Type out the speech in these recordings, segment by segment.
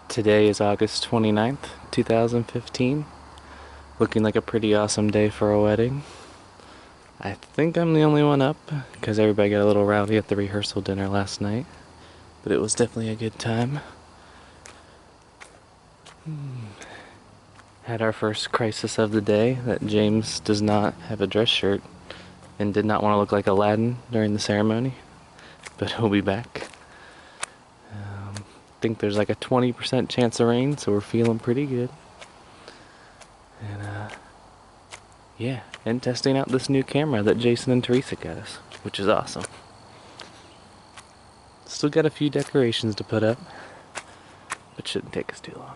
Today is August 29th, 2015. Looking like a pretty awesome day for a wedding. I think I'm the only one up, because everybody got a little rowdy at the rehearsal dinner last night. But it was definitely a good time. Had our first crisis of the day that James does not have a dress shirt and did not want to look like Aladdin during the ceremony. But he'll be back. I think there's like a 20% chance of rain, so we're feeling pretty good. And yeah, and testing out this new camera that Jason and Teresa got us, which is awesome. Still got a few decorations to put up, but shouldn't take us too long.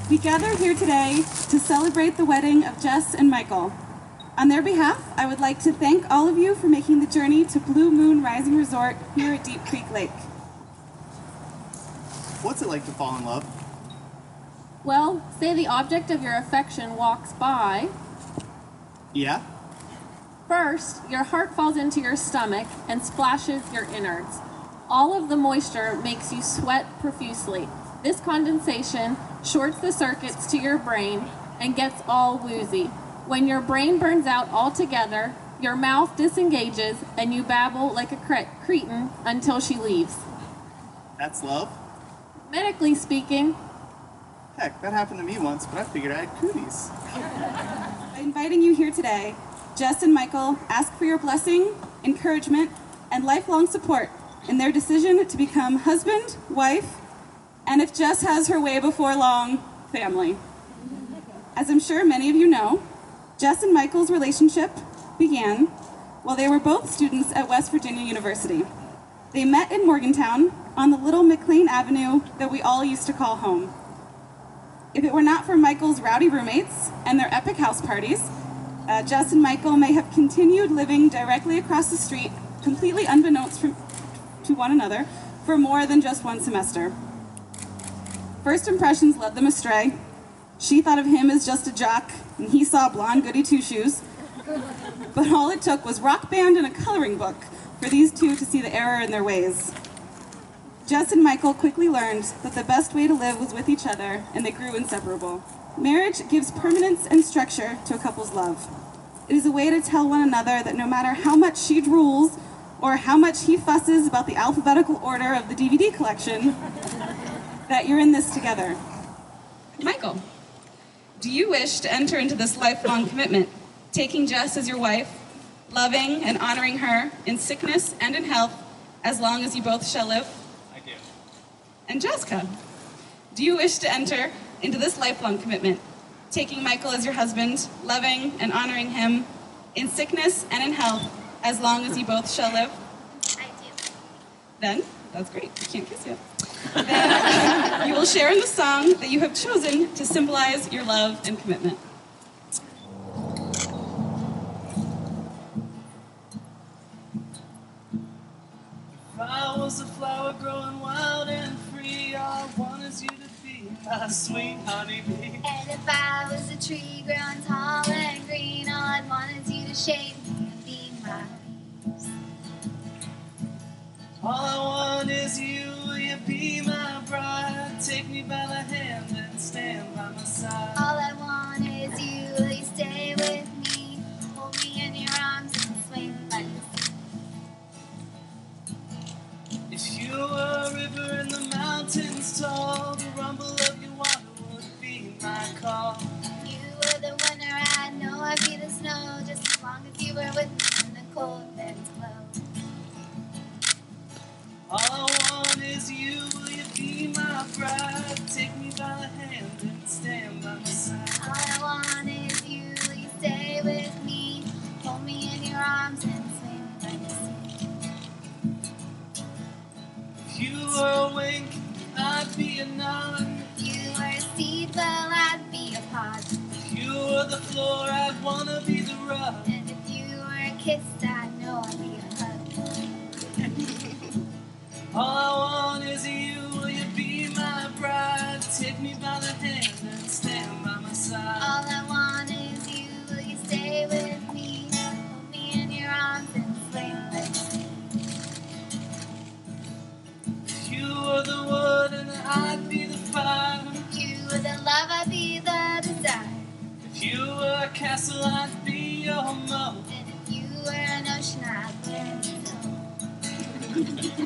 We gather here today to celebrate the wedding of Jess and Michael. On their behalf, I would like to thank all of you for making the journey to Blue Moon Rising Resort here at Deep Creek Lake. What's it like to fall in love? Well, say the object of your affection walks by. Yeah? First, your heart falls into your stomach and splashes your innards. All of the moisture makes you sweat profusely. This condensation shorts the circuits to your brain and gets all woozy. When your brain burns out altogether, your mouth disengages and you babble like a cretin until she leaves. That's love? Medically speaking, Heck, that happened to me once, but I figured I had cooties. By inviting you here today, Jess and Michael ask for your blessing, encouragement, and lifelong support in their decision to become husband, wife, and if Jess has her way before long, family. As I'm sure many of you know, Jess and Michael's relationship began while they were both students at West Virginia University. They met in Morgantown on the little McLean Avenue that we all used to call home. If it were not for Michael's rowdy roommates and their epic house parties, Jess and Michael may have continued living directly across the street, completely unbeknownst to one another, for more than just one semester. First impressions led them astray. She thought of him as just a jock, and he saw blonde goody two-shoes. But all it took was Rock Band and a coloring book for these two to see the error in their ways. Jess and Michael quickly learned that the best way to live was with each other, and they grew inseparable. Marriage gives permanence and structure to a couple's love. It is a way to tell one another that no matter how much she drools or how much he fusses about the alphabetical order of the DVD collection, that you're in this together. Michael, do you wish to enter into this lifelong commitment, taking Jess as your wife, loving and honoring her in sickness and in health, as long as you both shall live? I do. And Jessica, do you wish to enter into this lifelong commitment, taking Michael as your husband, loving and honoring him in sickness and in health, as long as you both shall live? I do. Then, that's great, you can't kiss yet. Then you will share in the song that you have chosen to symbolize your love and commitment. If I was a flower growing wild a sweet honeybee. And if I was a tree growing tall and green, all I'd want is you to shade me and be my leaves. All I want is you, will you be my bride? Take me by the hand and stand by my side. All I want is you, will you stay with me? Hold me in your arms and swing like the sea. If you were a river in the mountains tall, the rumble of your water would be my call. If you were the winter, I'd know I'd be the snow, just as long as you were with me when the cold winds blow. All I want is you, will you be my bride? Take me by the hand and stand by my side. All I want is you, will you stay with me? Hold me in your arms and swing like the sea. If you were a wink, I'd be a nod. If you were a seed, well, I'd be a pod. If you were the floor, I'd wanna be the rug. And if you were a kiss, I'd know I'd be a hug. All I want is you, will you be my bride? Take me by the hand and stand by my side. All I want is you, will you stay with me? Hold me in your arms and swing like the sea. If you were the wood and I'd be the fire. If you were the love, I'd be the desire. If you were a castle, I'd be your moat. And if you were an ocean, I'd learn to know.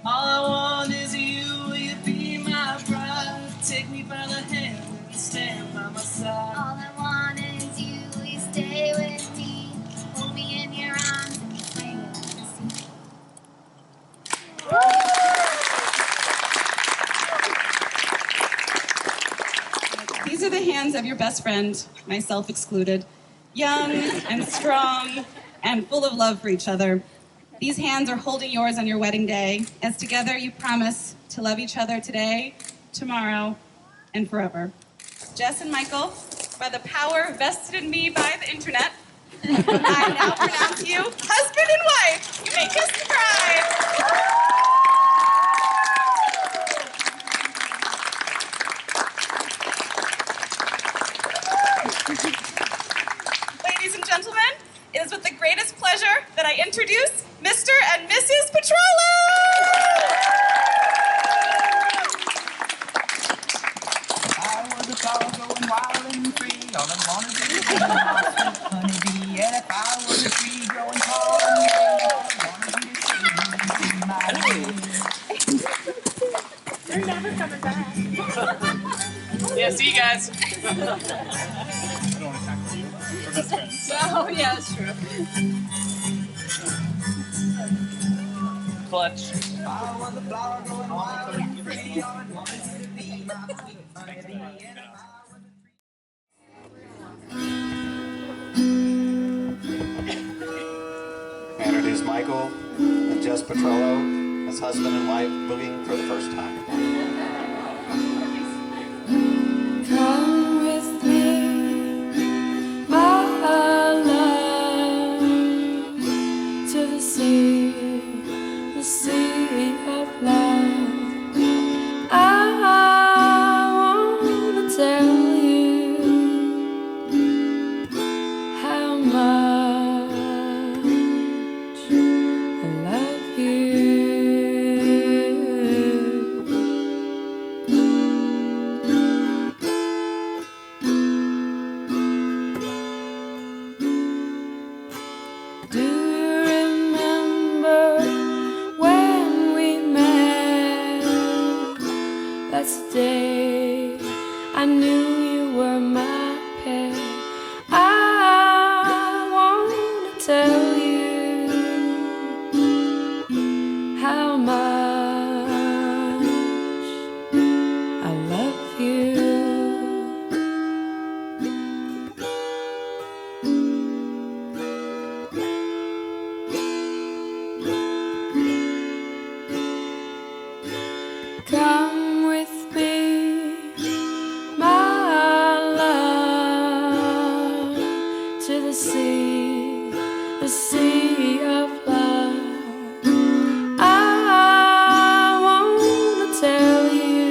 All I want is you, will you be my bride? Take me by the hand and stand by my side. All I want is you, will you stay with me? Hold me in your arms and swing like the sea. These are the hands of your best friend, myself excluded, young and strong and full of love for each other. These hands are holding yours on your wedding day, as together you promise to love each other today, tomorrow, and forever. Jess and Michael, by the power vested in me by the internet, I now pronounce you husband and wife. You may kiss the bride. Ladies and gentlemen, it is with the greatest pleasure that I introduce Mr. and Mrs. Pitrolo! I was a flower growing wild and free. All I wanted to be was a honeybee. And if I was a tree growing tall and green, all I wanted you to see my They're never coming back. Yeah, see you guys. Oh, yeah, that's true. Clutch. I was a flower growing wild and free. All I wanted you to be my sweet honeybee. And if I was I introduce Michael and Jess Pitrolo as husband and wife moving for the first time. Come with me, my love, to the sea of love. I wanna tell you how much I love you. Do you remember when we met? That's the day I knew you were my pet. I wanna tell you how much I love you. Come with me, my love, to the sea of love. I wanna tell you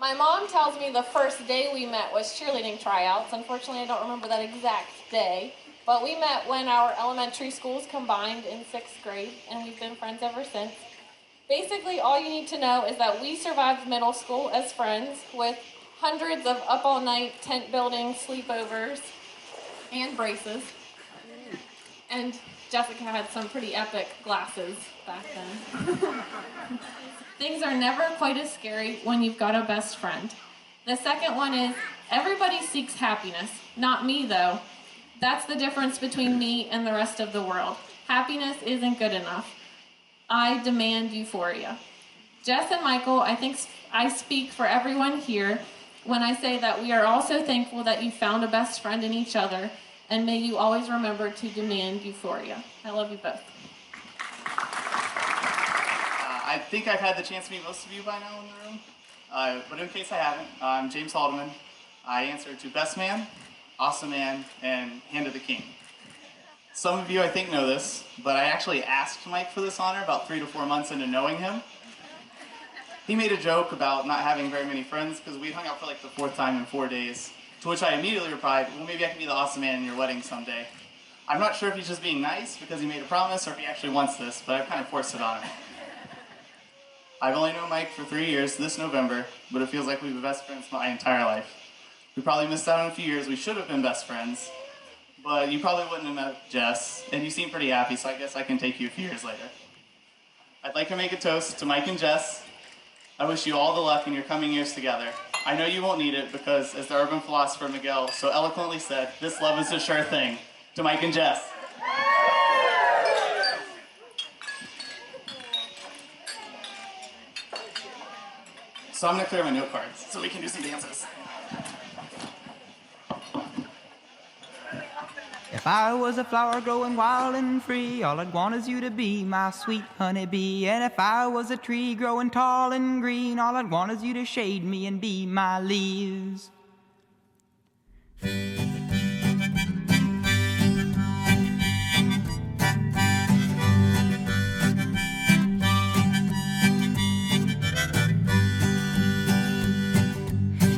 My mom tells me the first day we met was cheerleading tryouts. Unfortunately, I don't remember that exact day. But we met when our elementary schools combined in 6th grade, and we've been friends ever since. Basically, all you need to know is that we survived middle school as friends with hundreds of up-all-night tent building sleepovers and braces. And Jessica had some pretty epic glasses back then. Things are never quite as scary when you've got a best friend. The second one is, everybody seeks happiness. Not me, though. That's the difference between me and the rest of the world. Happiness isn't good enough. I demand euphoria. Jess and Michael, I think I speak for everyone here when I say that we are all so thankful that you found a best friend in each other, and may you always remember to demand euphoria. I love you both. I think I've had the chance to meet most of you by now in the room, but in case I haven't, I'm James Haldeman. I answer to Best Man, Awesome Man, and Hand of the King. Some of you, I think, know this, but I actually asked Mike for this honor about 3 to 4 months into knowing him. He made a joke about not having very many friends because we'd hung out for like the 4th time in 4 days, to which I immediately replied, well, maybe I can be the awesome man in your wedding someday. I'm not sure if he's just being nice because he made a promise or if he actually wants this, but I've kind of forced it on him. I've only known Mike for 3 years this November, but it feels like we've been best friends my entire life. We probably missed out on a few years. We should have been best friends, but you probably wouldn't have met Jess, and you seem pretty happy, so I guess I can take you a few years later. I'd like to make a toast to Mike and Jess. I wish you all the luck in your coming years together. I know you won't need it because, as the urban philosopher Miguel so eloquently said, this love is a sure thing. To Mike and Jess. So I'm going to clear my note cards so we can do some dances. If I was a flower growing wild and free, all I'd want is you to be my sweet honeybee. And if I was a tree growing tall and green, all I'd want is you to shade me and be my leaves.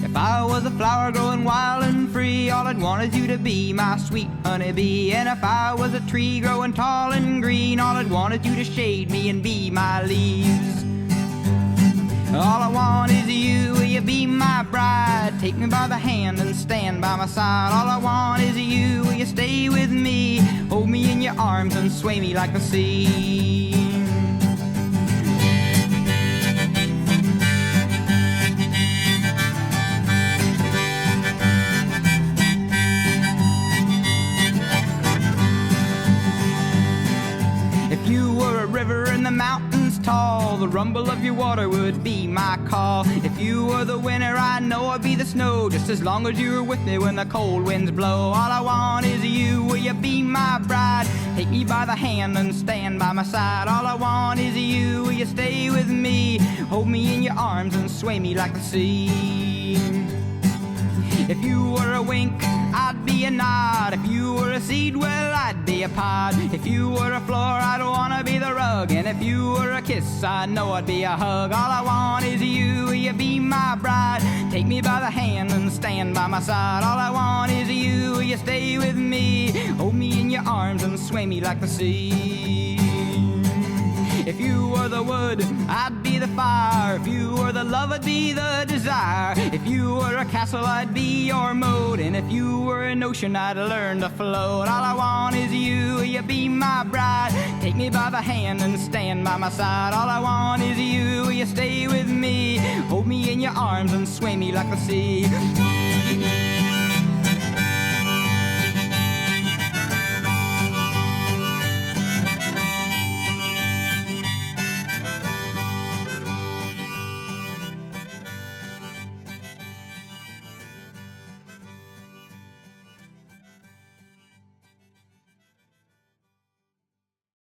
If I was a flower growing wild and free, all I'd want is you to be my sweet honeybee. And if I was a tree growing tall and green, all I'd want is you to shade me and be my leaves. All I want is you, will you be my bride? Take me by the hand and stand by my side. All I want is you, will you stay with me? Hold me in your arms and sway me like the sea. If you were a river in the mountains tall, the rumble of your water would be my call. If you were the winter, I know I'd be the snow, just as long as you were with me when the cold winds blow. All I want is you, will you be my bride? Take me by the hand and stand by my side. All I want is you, will you stay with me? Hold me in your arms and sway me like the sea. If you were a wink, I'd be a nod. If you were a seed, well, I'd be a pod. If you were a floor, I'd wanna be the rug. And if you were a kiss, I know I'd be a hug. All I want is you, will you be my bride? Take me by the hand and stand by my side. All I want is you, will you stay with me? Hold me in your arms and sway me like the sea. If you were the wood, I'd be the fire. If you were the love, I'd be the desire. If you were a castle, I'd be your moat. And if you were an ocean, I'd learn to float. All I want is you, will you be my bride? Take me by the hand and stand by my side. All I want is you, will you stay with me? Hold me in your arms and sway me like the sea.